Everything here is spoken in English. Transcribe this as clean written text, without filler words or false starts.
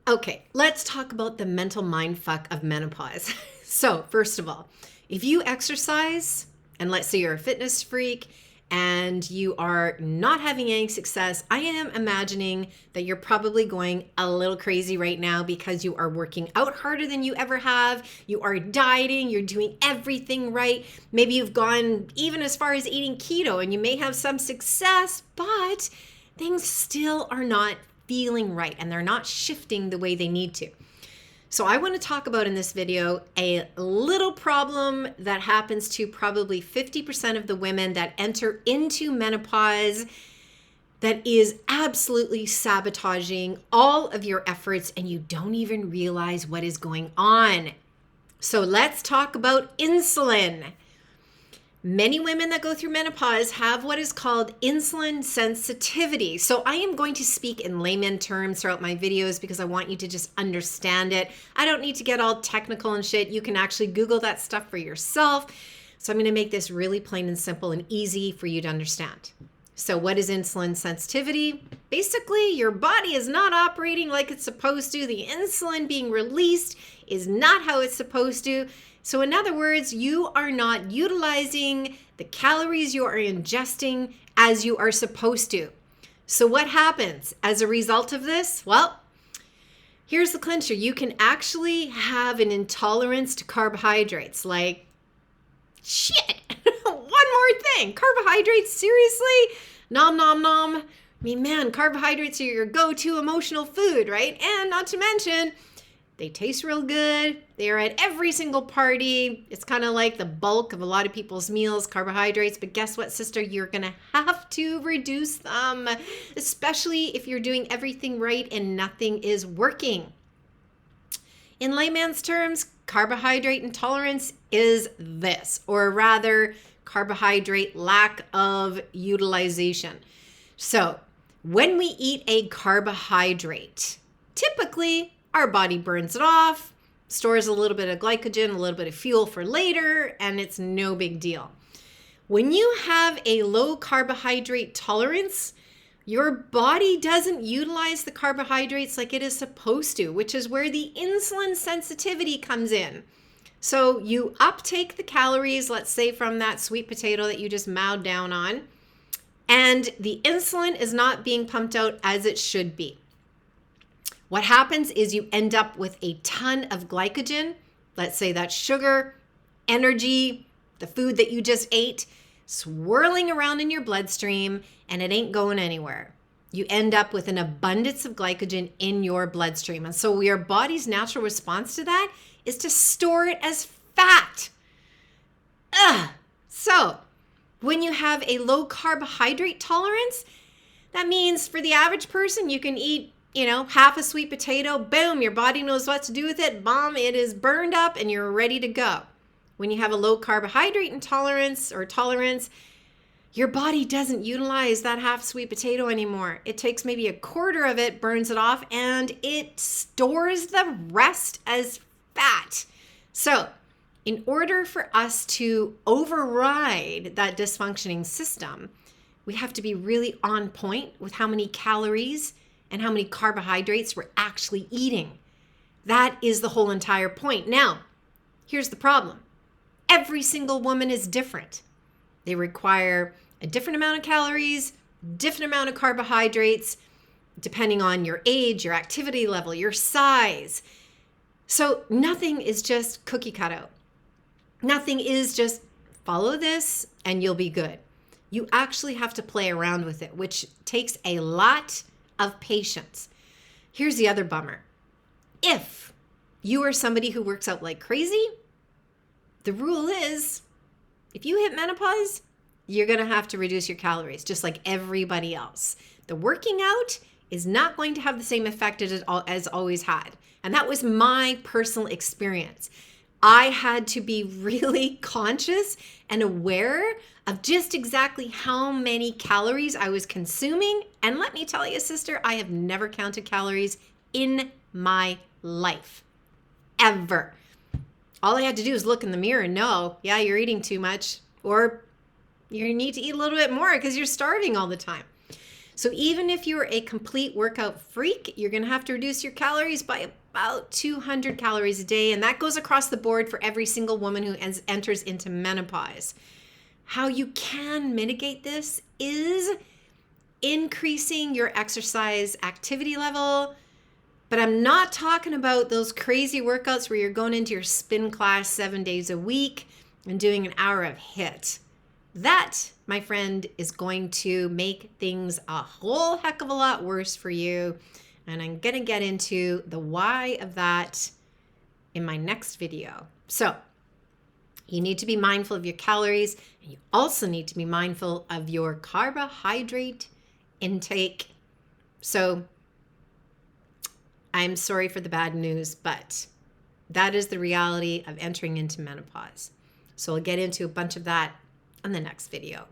Okay, let's talk about the mental mindfuck of menopause. So, first of all, if you exercise, and let's say you're a fitness freak and you are not having any success, I am imagining that you're probably going a little crazy right now because you are working out harder than you ever have. You are dieting, you're doing everything right. Maybe you've gone even as far as eating keto and you may have some success, but things still are not feeling right and they're not shifting the way they need to. So I want to talk about in this video a little problem that happens to probably 50% of the women that enter into menopause that is absolutely sabotaging all of your efforts and you don't even realize what is going on. So let's talk about insulin. Many women that go through menopause have what is called insulin sensitivity. So I am going to speak in layman terms throughout my videos because I want you to just understand it. I don't need to get all technical and shit. You can actually Google that stuff for yourself. So I'm going to make this really plain and simple and easy for you to understand. So what is insulin sensitivity? Basically, your body is not operating like it's supposed to. The insulin being released is not how it's supposed to. So in other words, you are not utilizing the calories you are ingesting as you are supposed to. So what happens as a result of this? Well, here's the clincher. You can actually have an intolerance to carbohydrates. Like, shit, one more thing. Carbohydrates, seriously? Nom, nom, nom. I mean, man, carbohydrates are your go-to emotional food, right? And not to mention, they taste real good. They are at every single party. It's kind of like the bulk of a lot of people's meals, carbohydrates. But guess what, sister? You're going to have to reduce them, especially if you're doing everything right and nothing is working. In layman's terms, carbohydrate intolerance is this, or rather, carbohydrate lack of utilization. So when we eat a carbohydrate, typically, our body burns it off, stores a little bit of glycogen, a little bit of fuel for later, and it's no big deal. When you have a low carbohydrate tolerance, your body doesn't utilize the carbohydrates like it is supposed to, which is where the insulin sensitivity comes in. So you uptake the calories, let's say from that sweet potato that you just mowed down on, and the insulin is not being pumped out as it should be. What happens is you end up with a ton of glycogen. Let's say that's sugar, energy, the food that you just ate, swirling around in your bloodstream, and it ain't going anywhere. You end up with an abundance of glycogen in your bloodstream. And so your body's natural response to that is to store it as fat. So when you have a low carbohydrate tolerance, that means for the average person, you can eat half a sweet potato, boom, your body knows what to do with it, bomb, it is burned up and you're ready to go. When you have a low carbohydrate intolerance or tolerance, your body doesn't utilize that half sweet potato anymore. It takes maybe a quarter of it, burns it off, and it stores the rest as fat. So in order for us to override that dysfunctioning system, we have to be really on point with how many calories and how many carbohydrates we're actually eating. That is the whole entire point. Now, here's the problem. Every single woman is different. They require a different amount of calories, different amount of carbohydrates, depending on your age, your activity level, your size. So nothing is just cookie cutout. Nothing is just follow this and you'll be good. You actually have to play around with it, which takes a lot of patience. Here's the other bummer. If you are somebody who works out like crazy, the rule is if you hit menopause, you're going to have to reduce your calories just like everybody else. The working out is not going to have the same effect as always had. And that was my personal experience. I had to be really conscious and aware of just exactly how many calories I was consuming. And let me tell you, sister, I have never counted calories in my life, ever. All I had to do is look in the mirror and know, yeah, you're eating too much, or you need to eat a little bit more because you're starving all the time. So even if you're a complete workout freak, you're going to have to reduce your calories by about 200 calories a day. And that goes across the board for every single woman who enters into menopause. How you can mitigate this is increasing your exercise activity level. But I'm not talking about those crazy workouts where you're going into your spin class 7 days a week and doing an hour of HIIT. That, my friend, is going to make things a whole heck of a lot worse for you. And I'm going to get into the why of that in my next video. So you need to be mindful of your calories, and you also need to be mindful of your carbohydrate intake. So I'm sorry for the bad news, but that is the reality of entering into menopause. So I'll get into a bunch of that on the next video.